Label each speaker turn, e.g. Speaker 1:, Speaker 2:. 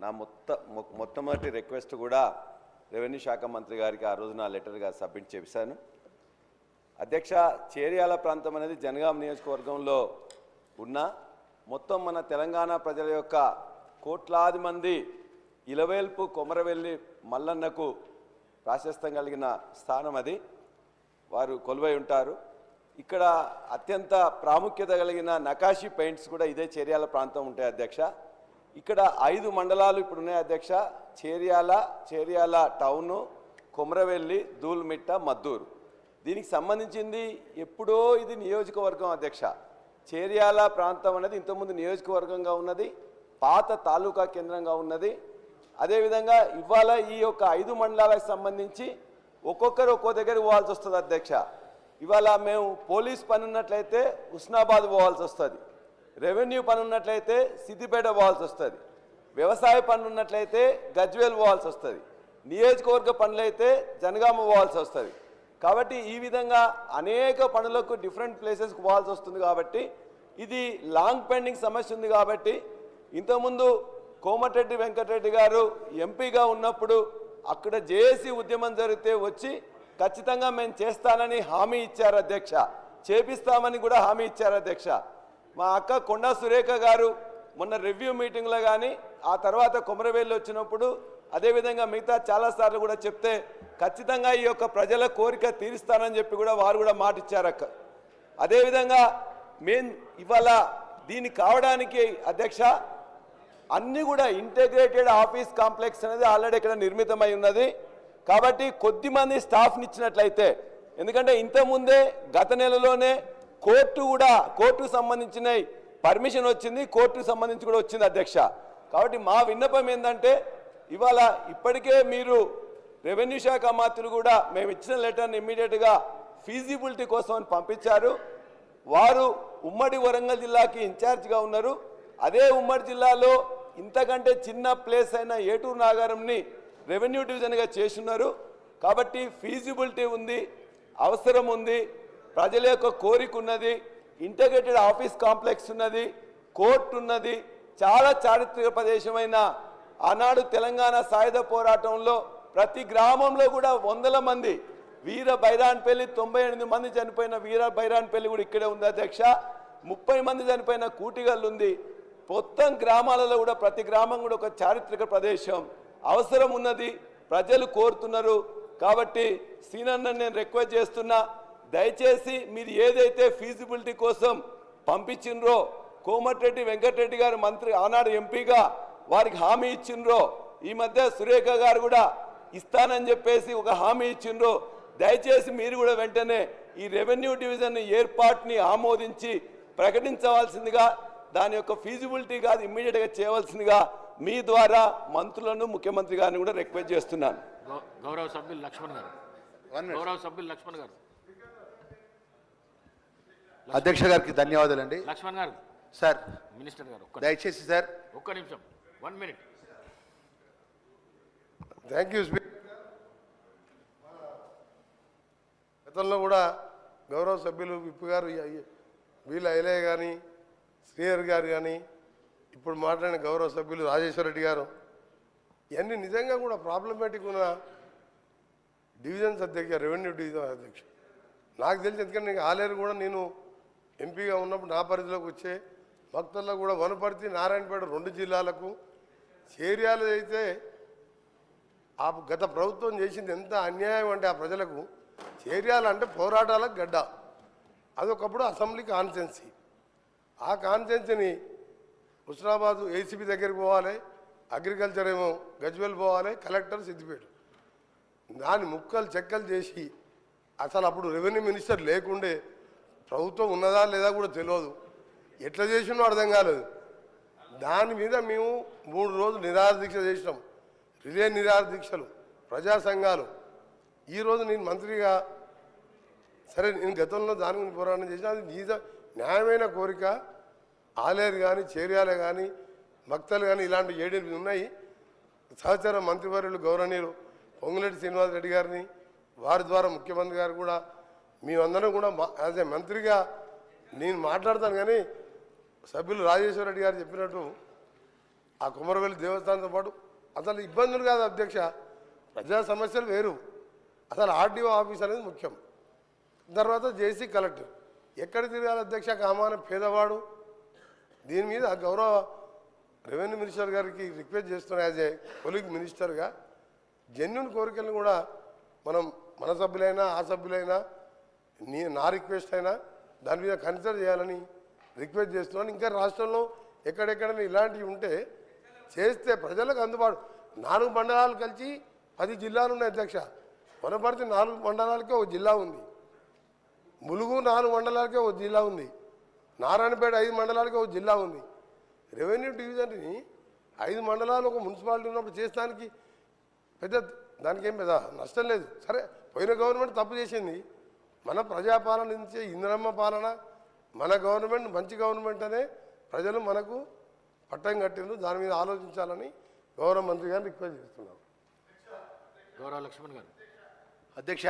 Speaker 1: నా మొట్టమొదటి రిక్వెస్ట్ కూడా రెవెన్యూ శాఖ మంత్రి గారికి ఆ రోజు నా లెటర్గా సబ్మిట్ చేశాను. అధ్యక్ష, చేర్యాల ప్రాంతం అనేది జనగాం నియోజకవర్గంలో ఉన్న మొత్తం మన తెలంగాణ ప్రజల యొక్క కోట్లాది మంది ఇలవేల్పు కొమరవెల్లి మల్లన్నకు ప్రాశస్త్యం కలిగిన స్థానం అది. వారు కొలువై ఉంటారు. ఇక్కడ అత్యంత ప్రాముఖ్యత కలిగిన నకాషి పెయింట్స్ కూడా ఇదే చేర్యాల ప్రాంతం ఉంటాయి అధ్యక్ష. ఇక్కడ 5 మండలాలు ఇప్పుడు ఉన్నాయి అధ్యక్ష. చేర్యాల టౌను, కొమరవెల్లి, దూల్మిట్ట, మద్దూరు. దీనికి సంబంధించింది ఎప్పుడో ఇది నియోజకవర్గం అధ్యక్ష. చేర్యాల ప్రాంతం అనేది ఇంతకుముందు నియోజకవర్గంగా ఉన్నది, పాత తాలూకా కేంద్రంగా ఉన్నది. అదేవిధంగా ఇవాళ ఈ యొక్క 5 మండలాలకు సంబంధించి ఒక్కొక్కరు ఒక్కో దగ్గర పోవాల్సి వస్తుంది అధ్యక్ష. ఇవాళ మేము పోలీస్ పని ఉన్నట్లయితే హుస్నాబాద్ పోవాల్సి వస్తుంది, రెవెన్యూ పని ఉన్నట్లయితే సిద్దిపేట పోవాల్సి వస్తుంది, వ్యవసాయ పనులు ఉన్నట్లయితే గజ్వేల్ పోవాల్సి వస్తుంది, నియోజకవర్గ పనులైతే జనగామ పోవాల్సి వస్తుంది. కాబట్టి ఈ విధంగా అనేక పనులకు డిఫరెంట్ ప్లేసెస్కి పోవాల్సి వస్తుంది. కాబట్టి ఇది లాంగ్ పెండింగ్ సమస్య ఉంది. కాబట్టి ఇంతకుముందు కోమటిరెడ్డి వెంకటరెడ్డి గారు ఎంపీగా ఉన్నప్పుడు అక్కడ జేఏసీ ఉద్యమం జరిగితే వచ్చి ఖచ్చితంగా మేము చేస్తానని హామీ ఇచ్చారు అధ్యక్ష, చేపిస్తామని కూడా హామీ ఇచ్చారు అధ్యక్ష. మా అక్క కొండా సురేఖ గారు మొన్న రివ్యూ మీటింగ్లో కానీ ఆ తర్వాత కొమరవేలు వచ్చినప్పుడు అదేవిధంగా మిగతా చాలాసార్లు కూడా చెప్తే ఖచ్చితంగా ఈ యొక్క ప్రజల కోరిక తీరుస్తానని చెప్పి కూడా వారు కూడా మాట ఇచ్చారు అక్క. అదేవిధంగా మేము ఇవాళ దీన్ని కావడానికి అధ్యక్ష అన్నీ కూడా ఇంటిగ్రేటెడ్ ఆఫీస్ కాంప్లెక్స్ అనేది ఆల్రెడీ ఇక్కడ నిర్మితమై ఉన్నది. కాబట్టి కొద్దిమంది స్టాఫ్ని ఇచ్చినట్లయితే, ఎందుకంటే ఇంతకుముందే గత నెలలోనే కోర్టుకు సంబంధించిన పర్మిషన్ వచ్చింది, కోర్టుకు సంబంధించి కూడా వచ్చింది అధ్యక్ష. కాబట్టి మా విన్నపం ఏంటంటే ఇవాళ ఇప్పటికే మీరు రెవెన్యూ శాఖ మంత్రులు కూడా మేము ఇచ్చిన లెటర్ని ఇమ్మీడియట్గా ఫీజిబిలిటీ కోసం అని పంపించారు. వారు ఉమ్మడి వరంగల్ జిల్లాకి ఇన్ఛార్జ్గా ఉన్నారు. అదే ఉమ్మడి జిల్లాలో ఇంతకంటే చిన్న ప్లేస్ అయిన ఏటూరు నాగారంని రెవెన్యూ డివిజన్గా చేస్తున్నారు. కాబట్టి ఫీజిబిలిటీ ఉంది, అవసరం ఉంది, ప్రజల యొక్క కోరిక ఉన్నది, ఇంటిగ్రేటెడ్ ఆఫీస్ కాంప్లెక్స్ ఉన్నది, కోర్టు ఉన్నది. చాలా చారిత్రక ప్రదేశమైన ఆనాడు తెలంగాణ సాయుధ పోరాటంలో ప్రతి గ్రామంలో కూడా వందల మంది వీర బైరాన్పల్లి 98 మంది చనిపోయిన వీర బైరాన్పల్లి కూడా ఇక్కడే ఉంది అధ్యక్ష. 30 మంది చనిపోయిన కూటిగల్లు ఉంది. మొత్తం గ్రామాలలో కూడా ప్రతి గ్రామం కూడా ఒక చారిత్రక ప్రదేశం, అవసరం ఉన్నది, ప్రజలు కోరుతున్నారు. కాబట్టి సీనన్న నేను రిక్వెస్ట్ చేస్తున్నా, దయచేసి మీరు ఏదైతే ఫీజిబిలిటీ కోసం పంపించినరో కోమటిరెడ్డి వెంకటరెడ్డి గారు మంత్రి ఆనాడు ఎంపీగా వారికి హామీ ఇచ్చిండ్రో, ఈ మధ్య సురేఖ గారు కూడా ఇస్తానని చెప్పేసి ఒక హామీ ఇచ్చిండ్రో, దయచేసి మీరు కూడా వెంటనే ఈ రెవెన్యూ డివిజన్ ఏర్పాటుని ఆమోదించి ప్రకటించవలసిందిగా, దాని యొక్క ఫీజిబిలిటీ కాదు ఇమ్మీడియట్గా చేయవలసిందిగా మీ ద్వారా మంత్రులను ముఖ్యమంత్రి గారిని కూడా రిక్వెస్ట్ చేస్తున్నాను.
Speaker 2: గౌరవ సభ్యులు లక్ష్మణ్ గారు.
Speaker 3: అధ్యక్ష గారికి ధన్యవాదాలండి.
Speaker 2: లక్ష్మణ్ గారు
Speaker 3: సార్,
Speaker 2: మినిస్టర్ గారు
Speaker 3: దయచేసి సార్
Speaker 2: ఒక్క నిమిషం, 1 minute.
Speaker 4: Thank you speaker. గతంలో కూడా గౌరవ సభ్యులు విప్పు గారు వీళ్ళ ఐలయ్య కానీ శ్రీహరి గారు కానీ ఇప్పుడు మాట్లాడిన గౌరవ సభ్యులు రాజేశ్వర రెడ్డి గారు ఇవన్నీ నిజంగా కూడా ప్రాబ్లమేటిక్ ఉన్న డివిజన్స్ అధ్యక్ష, రెవెన్యూ డివిజన్ అధ్యక్ష. నాకు తెలిసి ఎందుకంటే ఆలేరు కూడా నేను ఎంపీగా ఉన్నప్పుడు నా పరిధిలోకి వచ్చే భక్తుల్లో కూడా వనపర్తి, నారాయణపేట 2 జిల్లాలకు, చేర్యాలు అయితే ఆ గత ప్రభుత్వం చేసింది ఎంత అన్యాయం అంటే ఆ ప్రజలకు. చేర్యాలంటే పోరాటాలకు గడ్డ, అదొకప్పుడు అసెంబ్లీ కాన్స్టిట్యున్సీ. ఆ కాన్స్టిట్యున్సీని హుస్నాబాద్ ఏసీబీ దగ్గరికి పోవాలి, అగ్రికల్చర్ ఏమో గజ్వేల్ పోవాలి, కలెక్టర్ సిద్దిపేట. దాన్ని ముక్కలు చెక్కలు చేసి అసలు అప్పుడు రెవెన్యూ మినిస్టర్ లేకుండే, ప్రభుత్వం ఉన్నదా లేదా కూడా తెలియదు, ఎట్లా చేసినో అర్థం కాలేదు. దాని మీద మేము 3 రోజులు నిరాహార దీక్ష చేసినాం, రిలే నిరాహార దీక్షలు, ప్రజా సంఘాలు. ఈరోజు నేను మంత్రిగా సరే నేను గతంలో దాని గురించి పోరాటం చేసిన, అది న్యాయమైన కోరిక. ఆలేరు కానీ చేర్యాల కానీ మక్తలు కానీ ఇలాంటి 7-8 ఉన్నాయి. సహచర మంత్రివర్యులు గౌరవనీయులు పొంగులేటి శ్రీనివాసరెడ్డి గారిని, వారి ద్వారా ముఖ్యమంత్రి గారు కూడా మేమందరం కూడా యాజ్ ఏ మంత్రిగా నేను మాట్లాడతాను. కానీ సభ్యులు రాజేశ్వర రెడ్డి గారు చెప్పినట్టు ఆ కుమరవెల్లి దేవస్థానంతో పాటు అసలు ఇబ్బందులు కాదు అధ్యక్ష, ప్రజా సమస్యలు వేరు. అసలు ఆర్డీఓ ఆఫీస్ అనేది ముఖ్యం. తర్వాత జేసీ కలెక్టర్ ఎక్కడ తిరగాలి అధ్యక్ష? కామాన పేదవాడు. దీని మీద గౌరవ రెవెన్యూ మినిస్టర్ గారికి రిక్వెస్ట్ చేస్తున్నా, యాజ్ ఏ కొలీగ్ మినిస్టర్గా జెన్యున్ కోరికలను కూడా మనం మన సభ్యులైనా ఆ సభ్యులైనా నా రిక్వెస్ట్ అయినా దాని మీద కన్సిడర్ చేయాలని రిక్వెస్ట్ చేస్తున్నాను. ఇంకా రాష్ట్రంలో ఎక్కడెక్కడైనా ఇలాంటివి ఉంటే చేస్తే ప్రజలకు అందుబాటు. 4 మండలాలు కలిసి 10 జిల్లాలు ఉన్నాయి అధ్యక్ష. వనపర్తి 4 మండలాలకే ఒక జిల్లా ఉంది, ములుగు 4 మండలాలకే ఒక జిల్లా ఉంది, నారాయణపేట 5 మండలాలకే ఒక జిల్లా ఉంది. రెవెన్యూ డివిజన్ని 5 మండలాలు ఒక మున్సిపాలిటీ ఉన్నప్పుడు చేస్తానికి పెద్ద దానికేం పెద్ద నష్టం లేదు. సరే, పోయిన గవర్నమెంట్ తప్పు చేసింది. మన ప్రజాపాలన నుంచే ఇంద్రమ్మ పాలన, మన గవర్నమెంట్ మంచి గవర్నమెంట్ అనే ప్రజలు మనకు పట్టం కట్టిండ్రు. దాని మీద ఆలోచించాలని గౌరవ మంత్రి గారిని రిక్వెస్ట్ చేస్తున్నాం.
Speaker 2: గౌరవ లక్ష్మణ్ గారు.
Speaker 3: అధ్యక్ష,